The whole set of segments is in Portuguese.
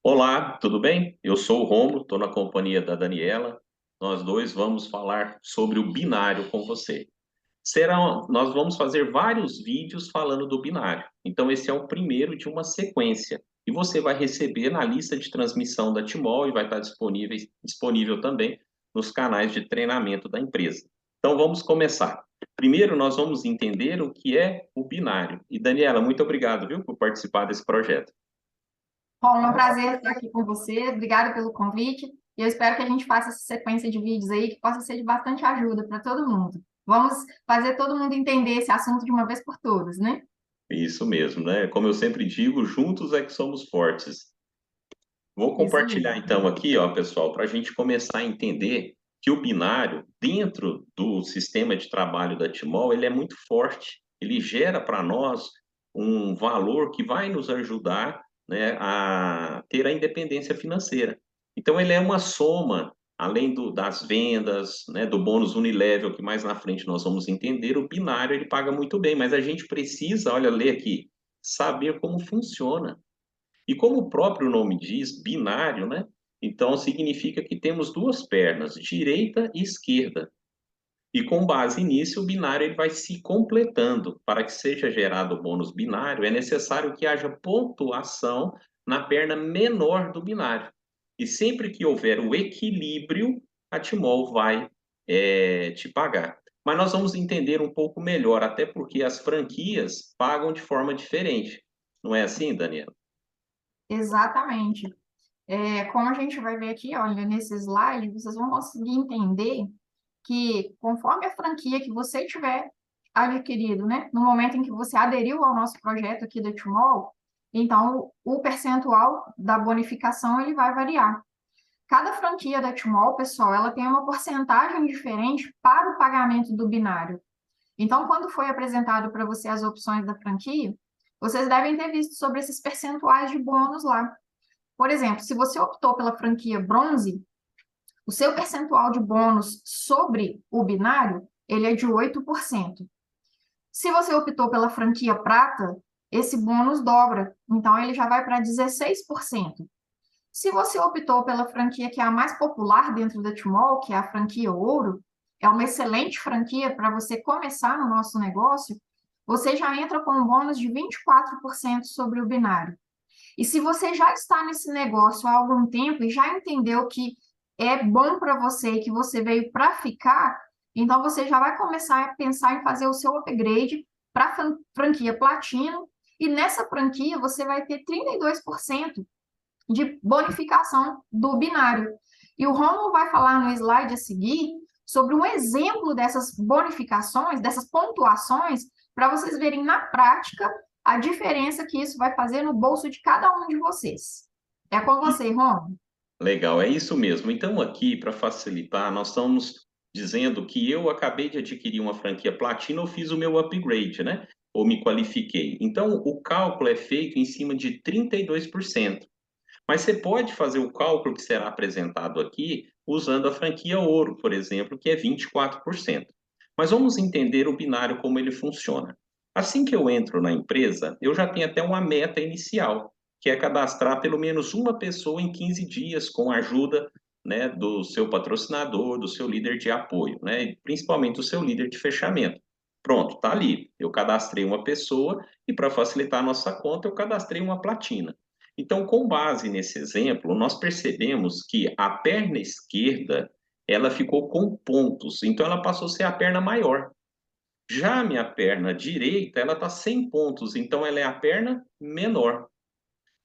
Olá, tudo bem? Eu sou o Romulo, estou na companhia da Daniela. Nós dois vamos falar sobre o binário com você. Nós vamos fazer vários vídeos falando do binário. Então, esse é o primeiro de uma sequência. E você vai receber na lista de transmissão da Timol e vai estar disponível também nos canais de treinamento da empresa. Então, vamos começar. Primeiro, nós vamos entender o que é o binário. E, Daniela, muito obrigado, viu, por participar desse projeto. Bom, é um prazer estar aqui com você. Obrigada pelo convite. E eu espero que a gente faça essa sequência de vídeos aí que possa ser de bastante ajuda para todo mundo. Vamos fazer todo mundo entender esse assunto de uma vez por todas, né? Isso mesmo, né? Como eu sempre digo, juntos é que somos fortes. Vou Isso compartilhar mesmo. então aqui, ó, pessoal, para a gente começar a entender que o binário, dentro do sistema de trabalho da Timol, ele é muito forte. Ele gera para nós um valor que vai nos ajudar, né, a ter a independência financeira. Então, ele é uma soma, além das vendas, né, do bônus unilevel, que mais na frente nós vamos entender, o binário ele paga muito bem, mas a gente precisa, olha, ler aqui, saber como funciona. E como o próprio nome diz, binário, né? Então significa que temos duas pernas, direita e esquerda. E com base nisso, o binário ele vai se completando. Para que seja gerado o bônus binário, é necessário que haja pontuação na perna menor do binário. E sempre que houver o equilíbrio, a Timol vai te pagar. Mas nós vamos entender um pouco melhor, até porque as franquias pagam de forma diferente. Não é assim, Daniela? Exatamente. Como a gente vai ver aqui, olha, nesse slide, vocês vão conseguir entender que conforme a franquia que você tiver adquirido, né, no momento em que você aderiu ao nosso projeto aqui da Timol, então o percentual da bonificação ele vai variar. Cada franquia da Tmall, pessoal, ela tem uma porcentagem diferente para o pagamento do binário. Então, quando foi apresentado para você as opções da franquia, vocês devem ter visto sobre esses percentuais de bônus lá. Por exemplo, se você optou pela franquia bronze, o seu percentual de bônus sobre o binário, ele é de 8%. Se você optou pela franquia prata, esse bônus dobra, então ele já vai para 16%. Se você optou pela franquia que é a mais popular dentro da Tmall, que é a franquia Ouro, é uma excelente franquia para você começar no nosso negócio, você já entra com um bônus de 24% sobre o binário. E se você já está nesse negócio há algum tempo e já entendeu que é bom para você e que você veio para ficar, então você já vai começar a pensar em fazer o seu upgrade para a franquia Platino, e nessa franquia você vai ter 32% de bonificação do binário. E o Romulo vai falar no slide a seguir sobre um exemplo dessas bonificações, dessas pontuações, para vocês verem na prática a diferença que isso vai fazer no bolso de cada um de vocês. É com você, Romulo. Legal, é isso mesmo. Então, aqui, para facilitar, nós estamos dizendo que eu acabei de adquirir uma franquia Platina, eu fiz o meu upgrade, né? Ou me qualifiquei. Então, o cálculo é feito em cima de 32%. Mas você pode fazer o cálculo que será apresentado aqui usando a franquia Ouro, por exemplo, que é 24%. Mas vamos entender o binário como ele funciona. Assim que eu entro na empresa, eu já tenho até uma meta inicial, que é cadastrar pelo menos uma pessoa em 15 dias com a ajuda, né, do seu patrocinador, do seu líder de apoio, né, e principalmente do seu líder de fechamento. Pronto, tá ali. Eu cadastrei uma pessoa e para facilitar a nossa conta, eu cadastrei uma platina. Então, com base nesse exemplo, nós percebemos que a perna esquerda, ela ficou com pontos, então ela passou a ser a perna maior. Já a minha perna direita, ela está sem pontos, então ela é a perna menor.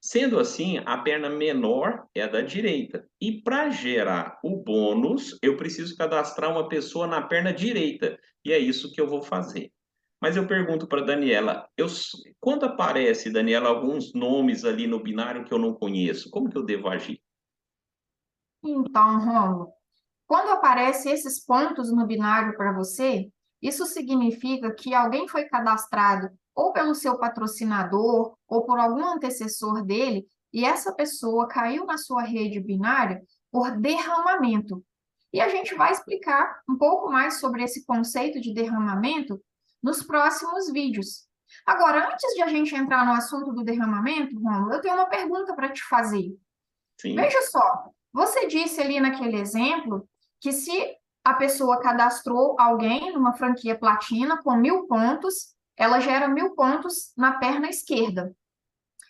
Sendo assim, a perna menor é a da direita. E para gerar o bônus, eu preciso cadastrar uma pessoa na perna direita. E é isso que eu vou fazer. Mas eu pergunto para Daniela, quando aparece, Daniela, alguns nomes ali no binário que eu não conheço, como que eu devo agir? Então, Romulo, quando aparecem esses pontos no binário para você, isso significa que alguém foi cadastrado ou pelo seu patrocinador ou por algum antecessor dele, e essa pessoa caiu na sua rede binária por derramamento. E a gente vai explicar um pouco mais sobre esse conceito de derramamento nos próximos vídeos. Agora, antes de a gente entrar no assunto do derramamento, Romulo, eu tenho uma pergunta para te fazer. Sim. Veja só, você disse ali naquele exemplo que se a pessoa cadastrou alguém numa franquia platina com 1.000 pontos, ela gera 1.000 pontos na perna esquerda.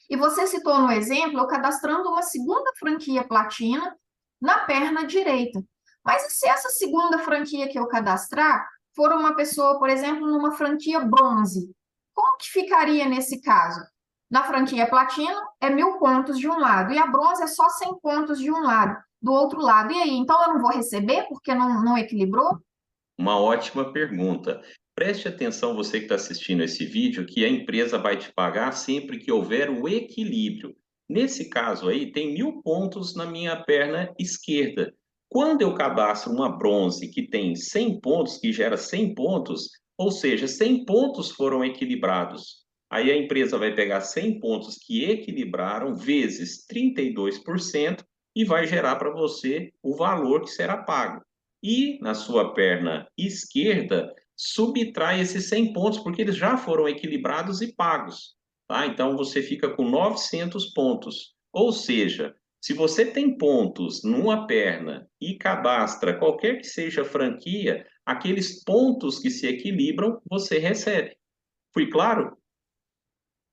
E você citou no exemplo, eu cadastrando uma segunda franquia platina na perna direita. Mas e se essa segunda franquia que eu cadastrar for uma pessoa, por exemplo, numa franquia bronze? Como que ficaria nesse caso? Na franquia platina é 1.000 pontos de um lado, e a bronze é só 100 pontos de um lado, do outro lado. E aí, então eu não vou receber porque não equilibrou? Uma ótima pergunta. Preste atenção, você que está assistindo esse vídeo, que a empresa vai te pagar sempre que houver o equilíbrio. Nesse caso aí, tem 1.000 pontos na minha perna esquerda. Quando eu cadastro uma bronze que tem 100 pontos, que gera 100 pontos, ou seja, 100 pontos foram equilibrados. Aí a empresa vai pegar 100 pontos que equilibraram vezes 32% e vai gerar para você o valor que será pago. E na sua perna esquerda, subtrai esses 100 pontos, porque eles já foram equilibrados e pagos. Tá? Então, você fica com 900 pontos. Ou seja, se você tem pontos numa perna e cadastra qualquer que seja a franquia, aqueles pontos que se equilibram, você recebe. Fui claro?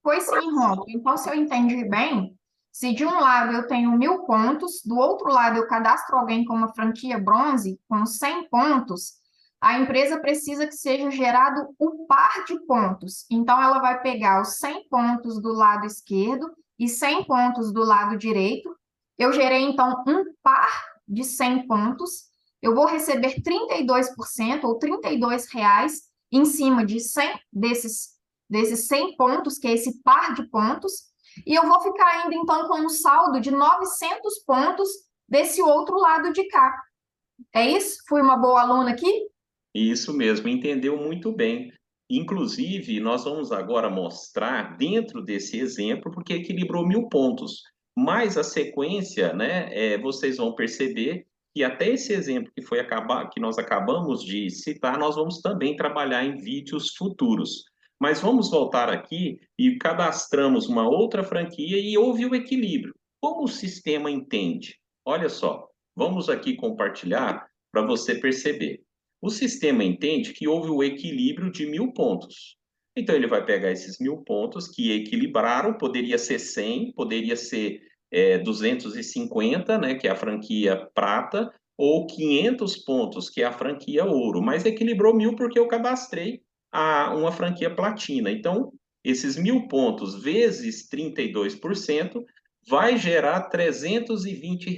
Pois sim, Rômulo. Então, se eu entendi bem, se de um lado eu tenho 1.000 pontos, do outro lado eu cadastro alguém com uma franquia bronze, com 100 pontos, a empresa precisa que seja gerado o par de pontos. Então, ela vai pegar os 100 pontos do lado esquerdo e 100 pontos do lado direito. Eu gerei, então, um par de 100 pontos. Eu vou receber 32% ou R$ 32 em cima de 100 desses 100 pontos, que é esse par de pontos, e eu vou ficar ainda então com um saldo de 900 pontos desse outro lado de cá. É isso? Fui uma boa aluna aqui? Isso mesmo, entendeu muito bem. Inclusive, nós vamos agora mostrar dentro desse exemplo, porque equilibrou 1.000 pontos. Mas a sequência, né, vocês vão perceber que até esse exemplo que nós acabamos de citar, nós vamos também trabalhar em vídeos futuros. Mas vamos voltar aqui e cadastramos uma outra franquia e houve o equilíbrio. Como o sistema entende? Olha só, vamos aqui compartilhar para você perceber. O sistema entende que houve o equilíbrio de 1.000 pontos. Então, ele vai pegar esses 1.000 pontos que equilibraram, poderia ser 100, poderia ser 250, né, que é a franquia prata, ou 500 pontos, que é a franquia ouro, mas equilibrou 1.000 porque eu cadastrei uma franquia platina. Então, esses 1.000 pontos vezes 32% vai gerar R$ 320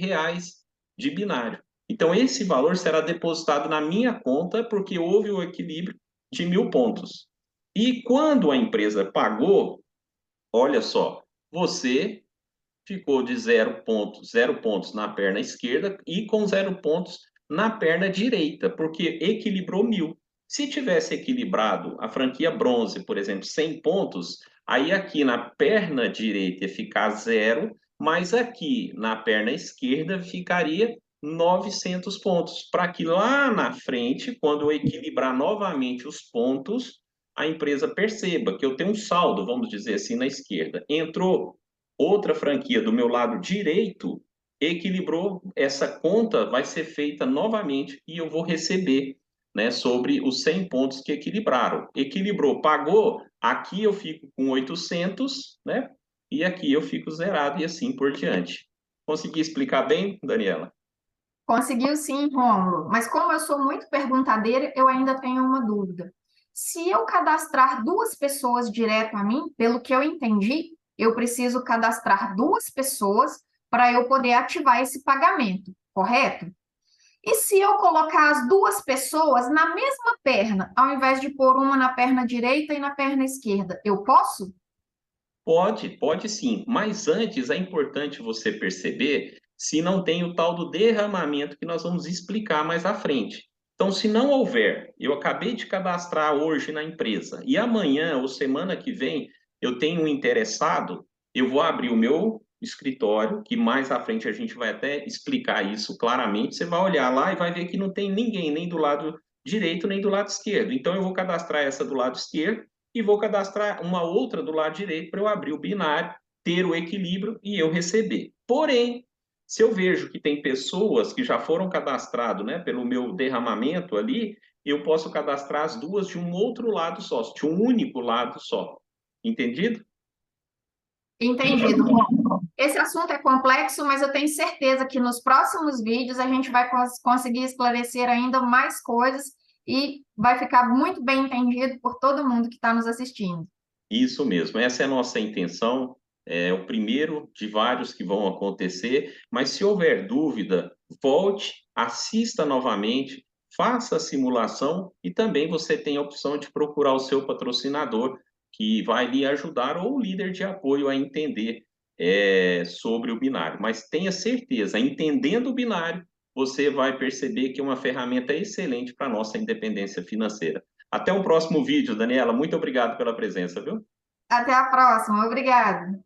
de binário. Então, esse valor será depositado na minha conta porque houve o equilíbrio de 1.000 pontos. E quando a empresa pagou, olha só, você ficou de 0 pontos, 0 pontos na perna esquerda e com 0 pontos na perna direita, porque equilibrou 1.000. Se tivesse equilibrado a franquia bronze, por exemplo, 100 pontos, aí aqui na perna direita ia ficar 0, mas aqui na perna esquerda ficaria 900 pontos, para que lá na frente, quando eu equilibrar novamente os pontos, a empresa perceba que eu tenho um saldo, vamos dizer assim, na esquerda. Entrou outra franquia do meu lado direito, equilibrou, essa conta vai ser feita novamente e eu vou receber, né, sobre os 100 pontos que equilibraram. Equilibrou, pagou, aqui eu fico com 800, né, e aqui eu fico zerado e assim por diante. Consegui explicar bem, Daniela? Conseguiu sim, Rômulo. Mas como eu sou muito perguntadeira, eu ainda tenho uma dúvida. Se eu cadastrar duas pessoas direto a mim, pelo que eu entendi, eu preciso cadastrar duas pessoas para eu poder ativar esse pagamento, correto? E se eu colocar as duas pessoas na mesma perna, ao invés de pôr uma na perna direita e na perna esquerda, eu posso? Pode sim, mas antes é importante você perceber se não tem o tal do derramamento que nós vamos explicar mais à frente. Então, se não houver, eu acabei de cadastrar hoje na empresa e amanhã ou semana que vem eu tenho um interessado, eu vou abrir o meu escritório, que mais à frente a gente vai até explicar isso claramente. Você vai olhar lá e vai ver que não tem ninguém, nem do lado direito, nem do lado esquerdo. Então, eu vou cadastrar essa do lado esquerdo e vou cadastrar uma outra do lado direito para eu abrir o binário, ter o equilíbrio e eu receber. Porém, Se eu vejo que tem pessoas que já foram cadastradas, né, pelo meu derramamento ali, eu posso cadastrar as duas de um outro lado só, de um único lado só. Entendido? Entendido, Rômulo. Esse assunto é complexo, mas eu tenho certeza que nos próximos vídeos a gente vai conseguir esclarecer ainda mais coisas e vai ficar muito bem entendido por todo mundo que está nos assistindo. Isso mesmo, essa é a nossa intenção. É o primeiro de vários que vão acontecer, mas se houver dúvida, volte, assista novamente, faça a simulação e também você tem a opção de procurar o seu patrocinador, que vai lhe ajudar, ou o líder de apoio a entender sobre o binário. Mas tenha certeza, entendendo o binário, você vai perceber que é uma ferramenta excelente para a nossa independência financeira. Até o próximo vídeo, Daniela. Muito obrigado pela presença, viu? Até a próxima. Obrigada.